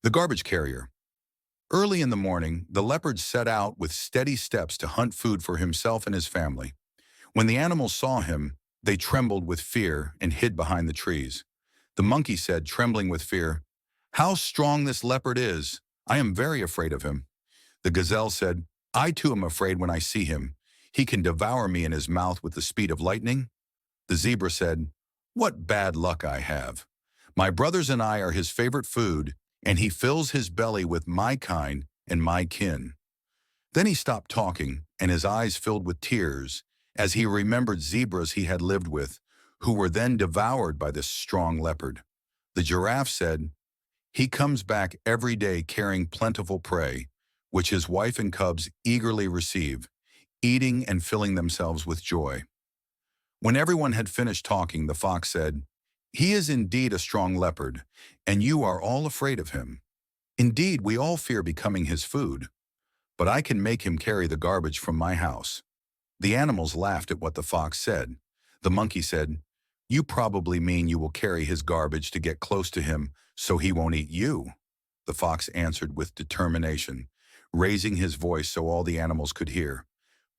The garbage carrier. Early in the morning, the leopard set out with steady steps to hunt food for himself and his family. When the animals saw him, they trembled with fear and hid behind the trees. The monkey said, trembling with fear, "How strong this leopard is! I am very afraid of him." The gazelle said, "I too am afraid when I see him. He can devour me in his mouth with the speed of lightning." The zebra said, "What bad luck I have. My brothers and I are his favorite food, and he fills his belly with my kind and my kin." Then he stopped talking, and his eyes filled with tears as he remembered zebras he had lived with, who were then devoured by this strong leopard. The giraffe said, "He comes back every day carrying plentiful prey, which his wife and cubs eagerly receive, eating and filling themselves with joy." When everyone had finished talking, the fox said, "He is indeed a strong leopard, and you are all afraid of him. Indeed, we all fear becoming his food, but I can make him carry the garbage from my house." The animals laughed at what the fox said. The monkey said, "You probably mean you will carry his garbage to get close to him so he won't eat you." The fox answered with determination, raising his voice so all the animals could hear.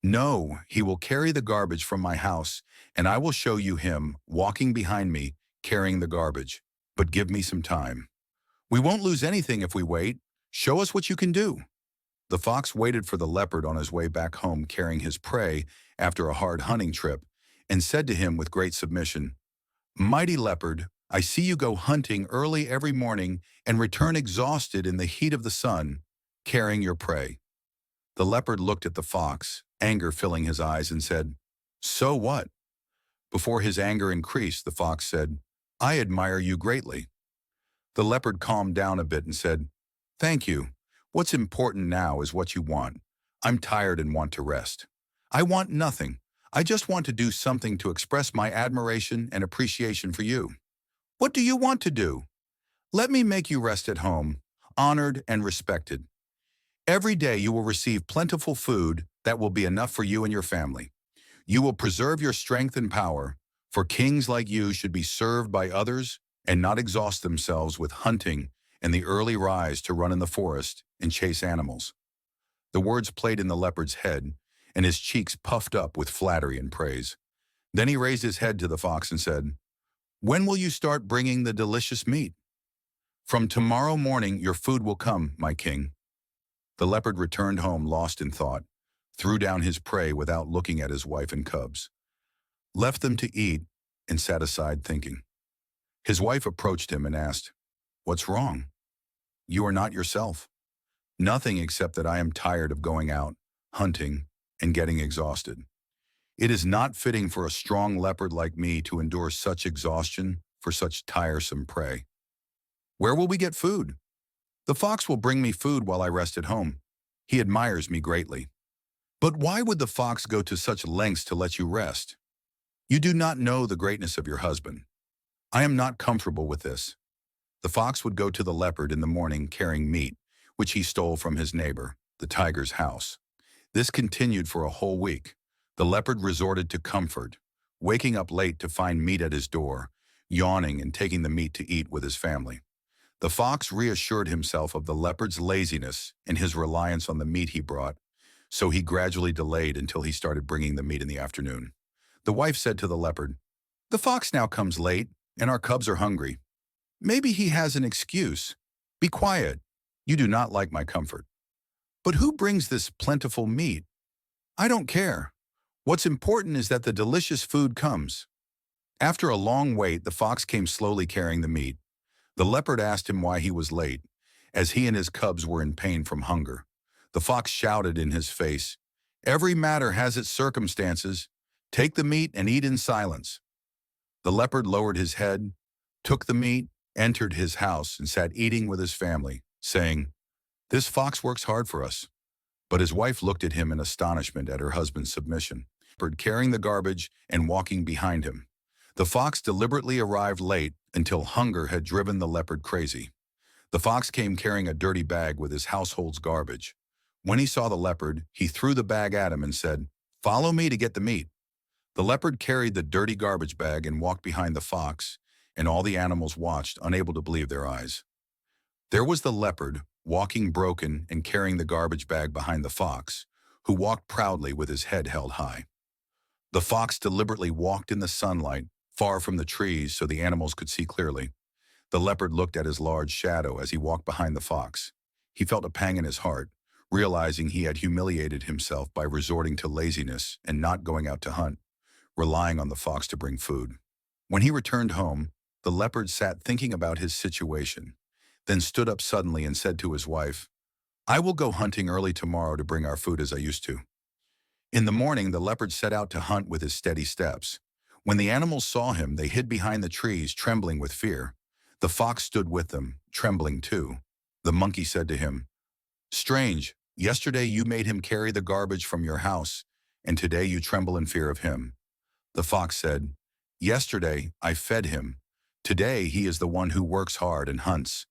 "No, he will carry the garbage from my house, and I will show you him walking behind me, carrying the garbage. But give me some time. We won't lose anything if we wait. Show us what you can do." The fox waited for the leopard on his way back home carrying his prey after a hard hunting trip, and said to him with great submission, "Mighty leopard, I see you go hunting early every morning and return exhausted in the heat of the sun, carrying your prey." The leopard looked at the fox, anger filling his eyes, and said, "So what?" Before his anger increased, the fox said, "I admire you greatly." The leopard calmed down a bit and said, "Thank you. What's important now is what you want. I'm tired and want to rest." "I want nothing. I just want to do something to express my admiration and appreciation for you." "What do you want to do?" "Let me make you rest at home, honored and respected. Every day you will receive plentiful food that will be enough for you and your family. You will preserve your strength and power, for kings like you should be served by others and not exhaust themselves with hunting and the early rise to run in the forest and chase animals." The words played in the leopard's head, and his cheeks puffed up with flattery and praise. Then he raised his head to the fox and said, "When will you start bringing the delicious meat?" "From tomorrow morning your food will come, my king." The leopard returned home lost in thought, threw down his prey without looking at his wife and cubs, left them to eat, and sat aside thinking. His wife approached him and asked, "What's wrong? You are not yourself." "Nothing except that I am tired of going out, hunting, and getting exhausted. It is not fitting for a strong leopard like me to endure such exhaustion for such tiresome prey." "Where will we get food?" "The fox will bring me food while I rest at home. He admires me greatly." "But why would the fox go to such lengths to let you rest? You do not know the greatness of your husband. I am not comfortable with this." The fox would go to the leopard in the morning carrying meat, which he stole from his neighbor, the tiger's house. This continued for a whole week. The leopard resorted to comfort, waking up late to find meat at his door, yawning and taking the meat to eat with his family. The fox reassured himself of the leopard's laziness and his reliance on the meat he brought, so he gradually delayed until he started bringing the meat in the afternoon. The wife said to the leopard, "The fox now comes late, and our cubs are hungry. Maybe he has an excuse. Be quiet. You do not like my comfort." "But who brings this plentiful meat?" "I don't care. What's important is that the delicious food comes." After a long wait, the fox came slowly carrying the meat. The leopard asked him why he was late, as he and his cubs were in pain from hunger. The fox shouted in his face, "Every matter has its circumstances. Take the meat and eat in silence." The leopard lowered his head, took the meat, entered his house, and sat eating with his family, saying, "This fox works hard for us." But his wife looked at him in astonishment at her husband's submission, carrying the garbage and walking behind him. The fox deliberately arrived late until hunger had driven the leopard crazy. The fox came carrying a dirty bag with his household's garbage. When he saw the leopard, he threw the bag at him and said, "Follow me to get the meat." The leopard carried the dirty garbage bag and walked behind the fox, and all the animals watched, unable to believe their eyes. There was the leopard, walking broken and carrying the garbage bag behind the fox, who walked proudly with his head held high. The fox deliberately walked in the sunlight, far from the trees so the animals could see clearly. The leopard looked at his large shadow as he walked behind the fox. He felt a pang in his heart, realizing he had humiliated himself by resorting to laziness and not going out to hunt, relying on the fox to bring food. When he returned home, the leopard sat thinking about his situation, then stood up suddenly and said to his wife, "I will go hunting early tomorrow to bring our food as I used to." In the morning, the leopard set out to hunt with his steady steps. When the animals saw him, they hid behind the trees, trembling with fear. The fox stood with them, trembling too. The monkey said to him, "Strange, yesterday you made him carry the garbage from your house, and today you tremble in fear of him." The fox said, "Yesterday I fed him. Today he is the one who works hard and hunts.